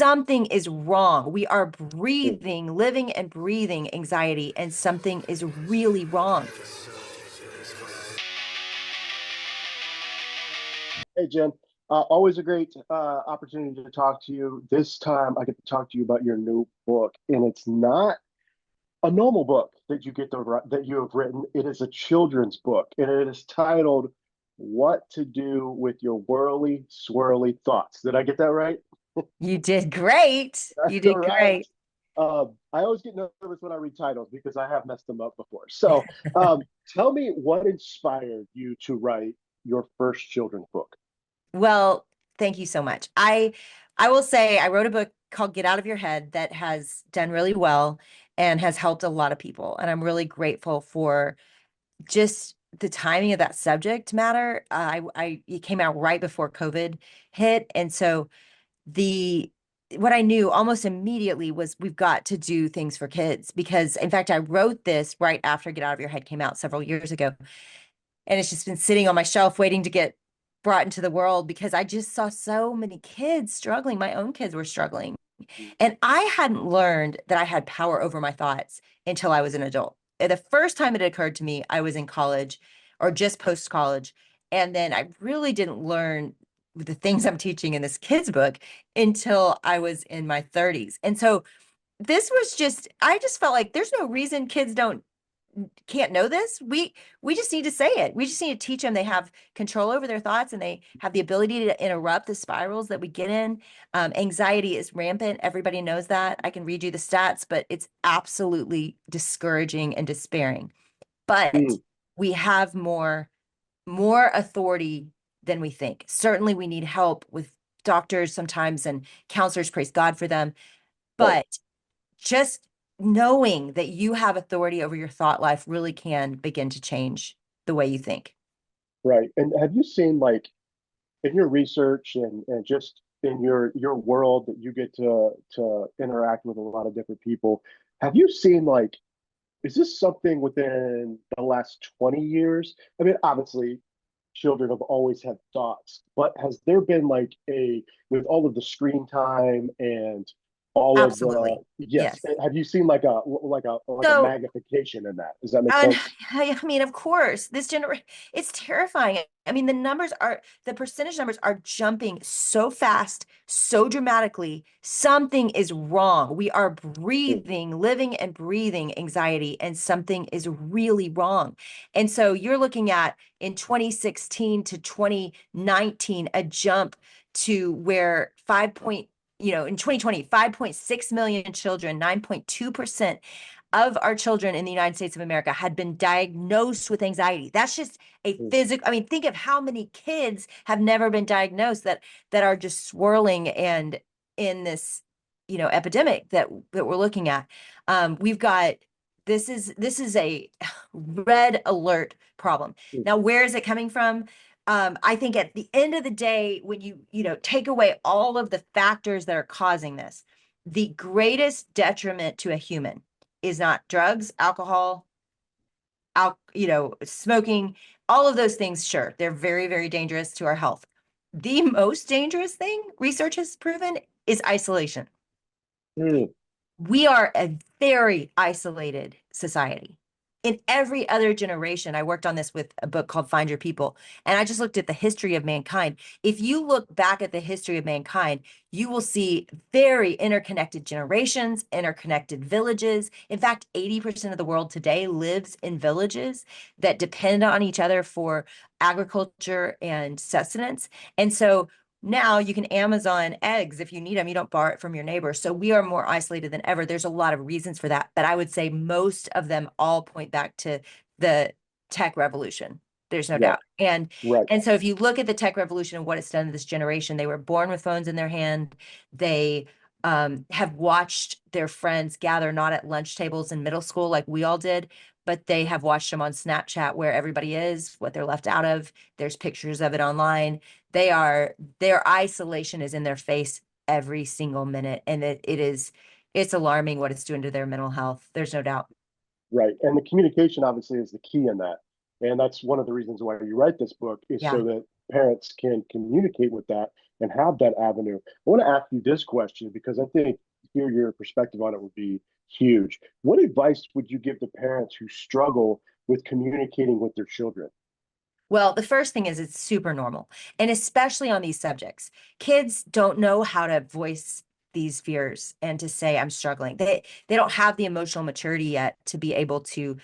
something is wrong. We are breathing, living and breathing anxiety, and something is really wrong. Hey, Jen. Always a great opportunity to talk to you. This time, I get to talk to you about your new book, and it's not a normal book that that you have written. It is a children's book, and it is titled "What to Do with Your Whirly Swirly Thoughts." Did I get that right? You did great. You That's all did right. great. I always get nervous when I read titles because I have messed them up before. So, tell me what inspired you to write your first children's book. Well, thank you so much. I will say I wrote a book called Get Out of Your Head that has done really well and has helped a lot of people. And I'm really grateful for just the timing of that subject matter. It came out right before COVID hit. And so the what I knew almost immediately was we've got to do things for kids because in fact I wrote this right after Get Out of Your Head came out several years ago. And it's just been sitting on my shelf waiting to get brought into the world because I just saw so many kids struggling. My own kids were struggling. And I hadn't learned that I had power over my thoughts until I was an adult. The first time it occurred to me, I was in college or just post college. And then I really didn't learn the things I'm teaching in this kids book until I was in my 30s. And so this was just, I just felt like there's no reason kids don't can't know this. We just need to say it. We just need to teach them they have control over their thoughts and they have the ability to interrupt the spirals that we get in. Anxiety is rampant. Everybody knows that. I can read you the stats, but it's absolutely discouraging and despairing. But Mm, we have more authority than we think. Certainly we need help with doctors sometimes and counselors, praise God for them. right. But just knowing that you have authority over your thought life really can begin to change the way you think. Right. And have you seen like in your research and just in your world that you get to interact with a lot of different people, have you seen like is this something within the last 20 years? I mean, obviously children have always had thoughts, but has there been like a with all of the screen time and all of the Absolutely. yes, Yes. have you seen like a So magnification in that? Does that make And sense? I mean, of course, this generation, it's terrifying. I mean, the percentage numbers are jumping so fast, so dramatically. Something is wrong. We are Mm, breathing, living and breathing anxiety, and something is really wrong. And so you're looking at in 2016 to 2019, a jump to where in 2020, 5.6 million children, 9.2% of our children in the United States of America had been diagnosed with anxiety. That's just a mm, physical, I mean, think of how many kids have never been diagnosed that are just swirling and in this, epidemic that we're looking at. We've got this is a red alert problem. mm. Now, where is it coming from? I think at the end of the day, when you take away all of the factors that are causing this, the greatest detriment to a human is not drugs, alcohol, smoking, all of those things. Sure, they're very, very dangerous to our health. The most dangerous thing research has proven is isolation. Mm. We are a very isolated society. In every other generation, I worked on this with a book called Find Your People, and I just looked at the history of mankind. If you look back at the history of mankind, you will see very interconnected generations, interconnected villages. In fact, 80% of the world today lives in villages that depend on each other for agriculture and sustenance. And so now you can Amazon eggs if you need them. You don't borrow it from your neighbor. So we are more isolated than ever. There's a lot of reasons for that, but I would say most of them all point back to the tech revolution. There's no Right, doubt. And right. and so if you look at the tech revolution and what it's done to this generation, they were born with phones in their hand. They have watched their friends gather not at lunch tables in middle school like we all did, but they have watched them on Snapchat where everybody is, what they're left out of. There's pictures of it online. Their isolation is in their face every single minute. And it's alarming what it's doing to their mental health. There's no doubt. Right. And the communication obviously is the key in that. And that's one of the reasons why you write this book is Yeah. so that parents can communicate with that and have that avenue. I want to ask you this question because I think hear your perspective on it would be huge. What advice would you give to parents who struggle with communicating with their children? Well, the first thing is it's super normal, and especially on these subjects. Kids don't know how to voice these fears and to say I'm struggling. They don't have the emotional maturity yet to be able to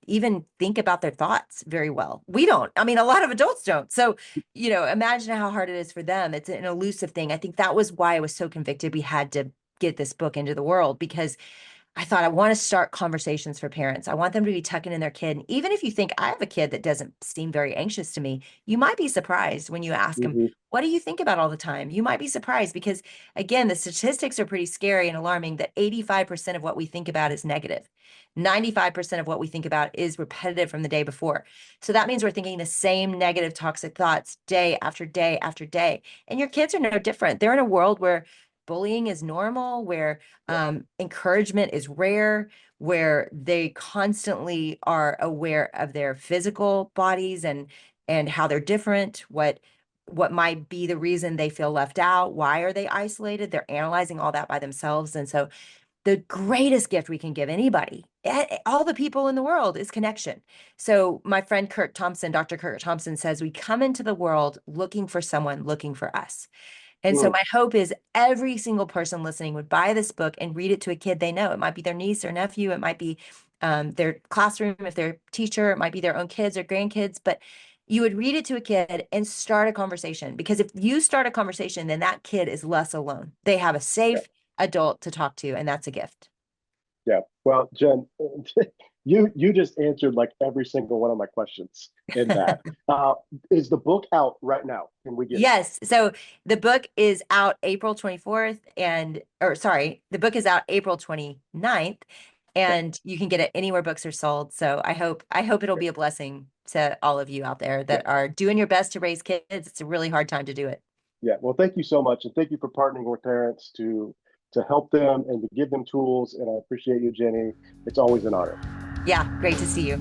even think about their thoughts very well. We don't. I mean, a lot of adults don't. So, imagine how hard it is for them. It's an elusive thing. I think that was why I was so convicted we had to get this book into the world, because I thought I want to start conversations for parents. I want them to be tucking in their kid. And even if you think I have a kid that doesn't seem very anxious to me, you might be surprised when you ask them, Hmm. what do you think about all the time? You might be surprised because, again, the statistics are pretty scary and alarming that 85% of what we think about is negative. 95% of what we think about is repetitive from the day before. So that means we're thinking the same negative, toxic thoughts day after day after day. And your kids are no different. They're in a world where bullying is normal, where encouragement is rare, where they constantly are aware of their physical bodies and how they're different, what might be the reason they feel left out, why are they isolated? They're analyzing all that by themselves. And so the greatest gift we can give anybody, all the people in the world, is connection. So my friend Kurt Thompson, Dr. Kurt Thompson, says we come into the world looking for someone looking for us. And so Mm, my hope is every single person listening would buy this book and read it to a kid they know. It might be their niece or nephew. It might be their classroom, if they're a teacher. It might be their own kids or grandkids. But you would read it to a kid and start a conversation. Because if you start a conversation, then that kid is less alone. They have a yeah. safe adult to talk to, and that's a gift. Yeah. Well, Jen, you just answered like every single one of my questions in that. Is the book out right now? Can we get it? Yes. So the book is out April 24th or sorry, the book is out April 29th, Okay. and you can get it anywhere books are sold. So I hope it'll be a blessing to all of you out there Yeah. that are doing your best to raise kids. It's a really hard time to do it. Yeah. Well, thank you so much, and thank you for partnering with parents to help them and to give them tools. And I appreciate you, Jenny. It's always an honor. Yeah, great to see you.